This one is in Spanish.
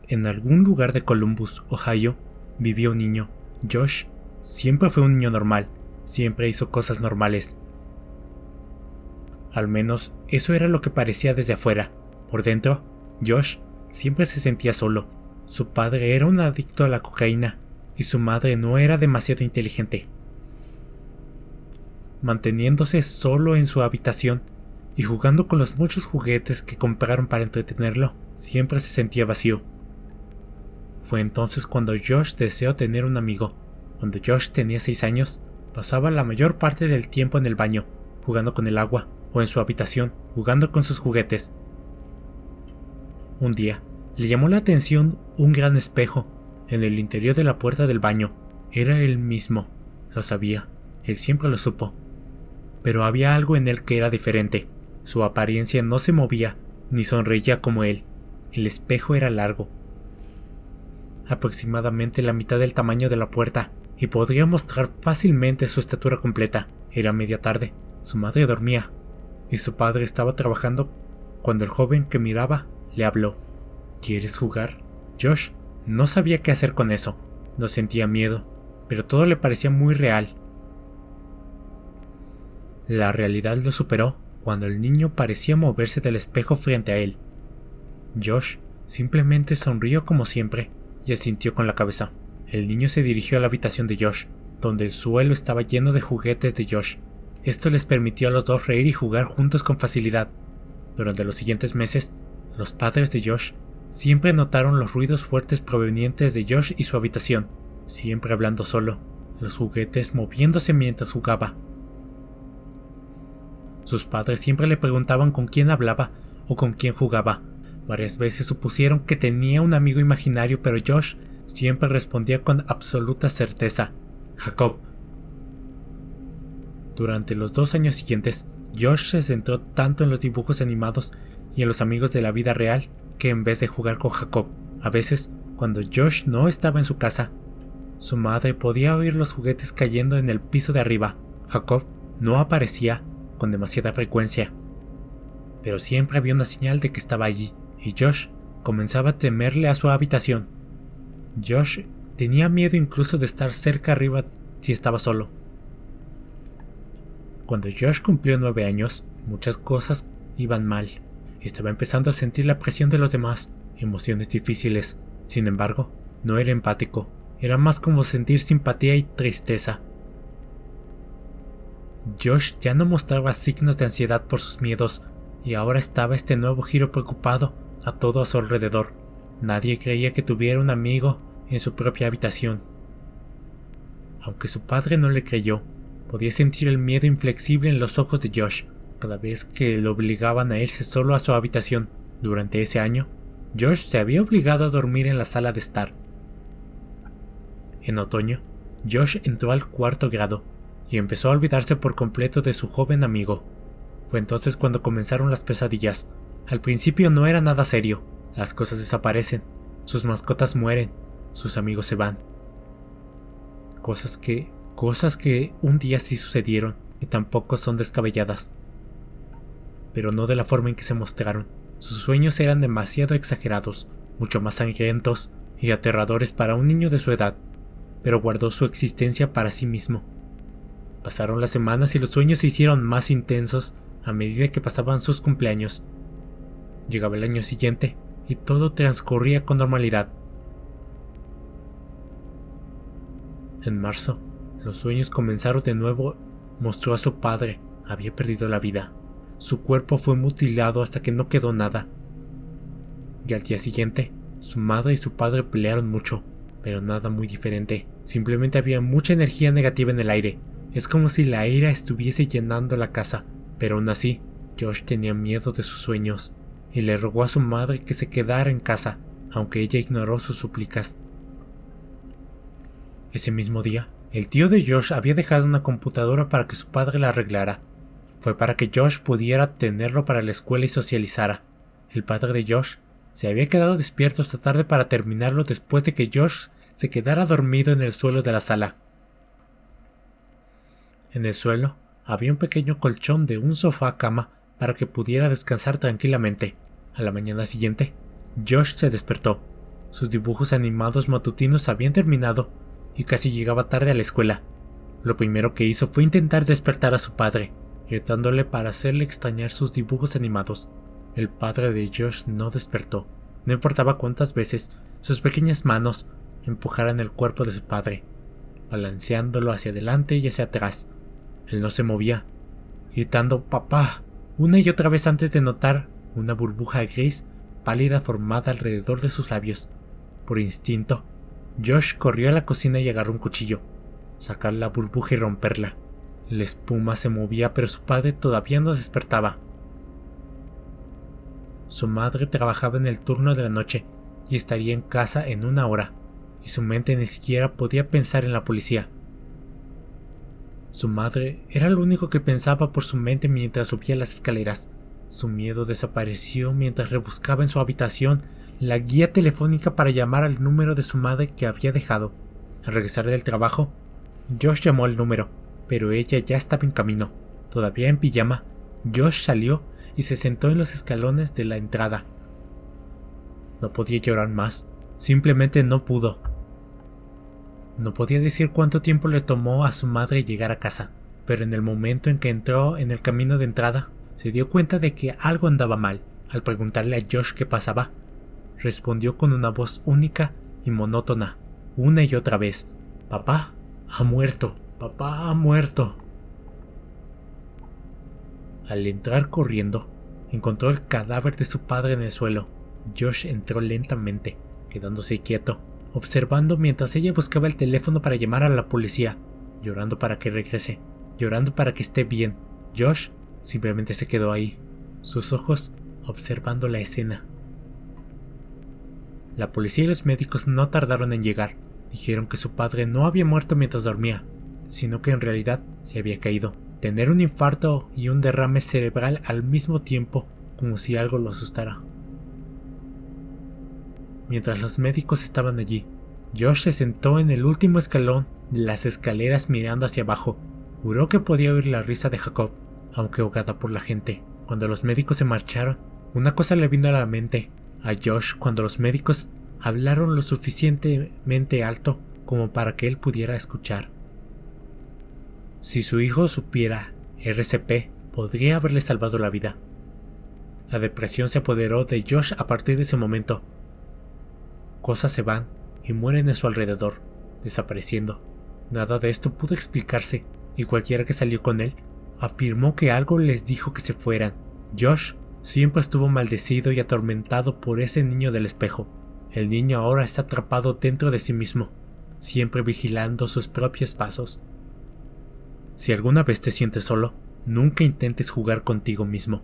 En algún lugar de Columbus, Ohio, vivía un niño. Josh siempre fue un niño normal, siempre hizo cosas normales. Al menos eso era lo que parecía desde afuera. Por dentro, Josh siempre se sentía solo. Su padre era un adicto a la cocaína y su madre no era demasiado inteligente. Manteniéndose solo en su habitación y jugando con los muchos juguetes que compraron para entretenerlo, siempre se sentía vacío. Fue entonces cuando Josh deseó tener un amigo. Cuando Josh tenía 6 años, pasaba la mayor parte del tiempo en el baño, jugando con el agua, o en su habitación, jugando con sus juguetes. Un día, le llamó la atención un gran espejo en el interior de la puerta del baño. Era él mismo, lo sabía, él siempre lo supo. Pero había algo en él que era diferente. Su apariencia no se movía, ni sonreía como él. El espejo era largo, aproximadamente la mitad del tamaño de la puerta, y podría mostrar fácilmente su estatura completa. Era media tarde, su madre dormía, y su padre estaba trabajando cuando el joven que miraba le habló. ¿Quieres jugar? Josh no sabía qué hacer con eso. No sentía miedo, pero todo le parecía muy real. La realidad lo superó cuando el niño parecía moverse del espejo frente a él. Josh simplemente sonrió como siempre y asintió con la cabeza. El niño se dirigió a la habitación de Josh, donde el suelo estaba lleno de juguetes de Josh. Esto les permitió a los dos reír y jugar juntos con facilidad. Durante los siguientes meses, los padres de Josh siempre notaron los ruidos fuertes provenientes de Josh y su habitación, siempre hablando solo, los juguetes moviéndose mientras jugaba. Sus padres siempre le preguntaban con quién hablaba o con quién jugaba. Varias veces supusieron que tenía un amigo imaginario, pero Josh siempre respondía con absoluta certeza: Jacob. Durante los 2 años siguientes, Josh se centró tanto en los dibujos animados y en los amigos de la vida real que en vez de jugar con Jacob, a veces, cuando Josh no estaba en su casa, su madre podía oír los juguetes cayendo en el piso de arriba. Jacob no aparecía con demasiada frecuencia, pero siempre había una señal de que estaba allí, y Josh comenzaba a temerle a su habitación. Josh tenía miedo incluso de estar cerca arriba si estaba solo. Cuando Josh cumplió 9 años, muchas cosas iban mal. Estaba empezando a sentir la presión de los demás, emociones difíciles. Sin embargo, no era empático, era más como sentir simpatía y tristeza. Josh ya no mostraba signos de ansiedad por sus miedos, y ahora estaba este nuevo giro preocupado a todo a su alrededor. Nadie creía que tuviera un amigo en su propia habitación. Aunque su padre no le creyó, podía sentir el miedo inflexible en los ojos de Josh cada vez que lo obligaban a irse solo a su habitación. Durante ese año, Josh se había obligado a dormir en la sala de estar. En otoño, Josh entró al 4º grado y empezó a olvidarse por completo de su joven amigo. Fue entonces cuando comenzaron las pesadillas. Al principio no era nada serio. Las cosas desaparecen, sus mascotas mueren, sus amigos se van. Cosas que un día sí sucedieron y tampoco son descabelladas. Pero no de la forma en que se mostraron. Sus sueños eran demasiado exagerados, mucho más sangrientos y aterradores para un niño de su edad, pero guardó su existencia para sí mismo. Pasaron las semanas y los sueños se hicieron más intensos a medida que pasaban sus cumpleaños. Llegaba el año siguiente y todo transcurría con normalidad. En marzo, los sueños comenzaron de nuevo. Mostró a su padre, había perdido la vida. Su cuerpo fue mutilado hasta que no quedó nada. Y al día siguiente, su madre y su padre pelearon mucho, pero nada muy diferente. Simplemente había mucha energía negativa en el aire. Es como si la ira estuviese llenando la casa, pero aún así, Josh tenía miedo de sus sueños y le rogó a su madre que se quedara en casa, aunque ella ignoró sus súplicas. Ese mismo día, el tío de Josh había dejado una computadora para que su padre la arreglara. Fue para que Josh pudiera tenerlo para la escuela y socializara. El padre de Josh se había quedado despierto esta tarde para terminarlo después de que Josh se quedara dormido en el suelo de la sala. En el suelo había un pequeño colchón de un sofá-cama para que pudiera descansar tranquilamente. A la mañana siguiente, Josh se despertó. Sus dibujos animados matutinos habían terminado y casi llegaba tarde a la escuela. Lo primero que hizo fue intentar despertar a su padre, gritándole para hacerle extrañar sus dibujos animados. El padre de Josh no despertó. No importaba cuántas veces sus pequeñas manos empujaran el cuerpo de su padre, balanceándolo hacia adelante y hacia atrás. Él no se movía, gritando «papá» una y otra vez antes de notar una burbuja gris pálida formada alrededor de sus labios. Por instinto, Josh corrió a la cocina y agarró un cuchillo, sacar la burbuja y romperla. La espuma se movía, pero su padre todavía no despertaba. Su madre trabajaba en el turno de la noche y estaría en casa en 1 hora, y su mente ni siquiera podía pensar en la policía. Su madre era lo único que pensaba por su mente mientras subía las escaleras. Su miedo desapareció mientras rebuscaba en su habitación la guía telefónica para llamar al número de su madre que había dejado. Al regresar del trabajo, Josh llamó al número, pero ella ya estaba en camino. Todavía en pijama, Josh salió y se sentó en los escalones de la entrada. No podía llorar más, simplemente no pudo. No podía decir cuánto tiempo le tomó a su madre llegar a casa, pero en el momento en que entró en el camino de entrada, se dio cuenta de que algo andaba mal. Al preguntarle a Josh qué pasaba, respondió con una voz única y monótona, una y otra vez: «Papá ha muerto, papá ha muerto». Al entrar corriendo, encontró el cadáver de su padre en el suelo. Josh entró lentamente, quedándose quieto, observando mientras ella buscaba el teléfono para llamar a la policía, llorando para que regrese, llorando para que esté bien. Josh simplemente se quedó ahí, sus ojos observando la escena. La policía y los médicos no tardaron en llegar. Dijeron que su padre no había muerto mientras dormía, sino que en realidad se había caído. Tener un infarto y un derrame cerebral al mismo tiempo, como si algo lo asustara. Mientras los médicos estaban allí, Josh se sentó en el último escalón de las escaleras mirando hacia abajo. Juró que podía oír la risa de Jacob, aunque ahogada por la gente. Cuando los médicos se marcharon, una cosa le vino a la mente a Josh cuando los médicos hablaron lo suficientemente alto como para que él pudiera escuchar. Si su hijo supiera RCP, podría haberle salvado la vida. La depresión se apoderó de Josh a partir de ese momento. Cosas se van y mueren a su alrededor, desapareciendo. Nada de esto pudo explicarse, y cualquiera que salió con él afirmó que algo les dijo que se fueran. Josh siempre estuvo maldecido y atormentado por ese niño del espejo. El niño ahora está atrapado dentro de sí mismo, siempre vigilando sus propios pasos. Si alguna vez te sientes solo, nunca intentes jugar contigo mismo.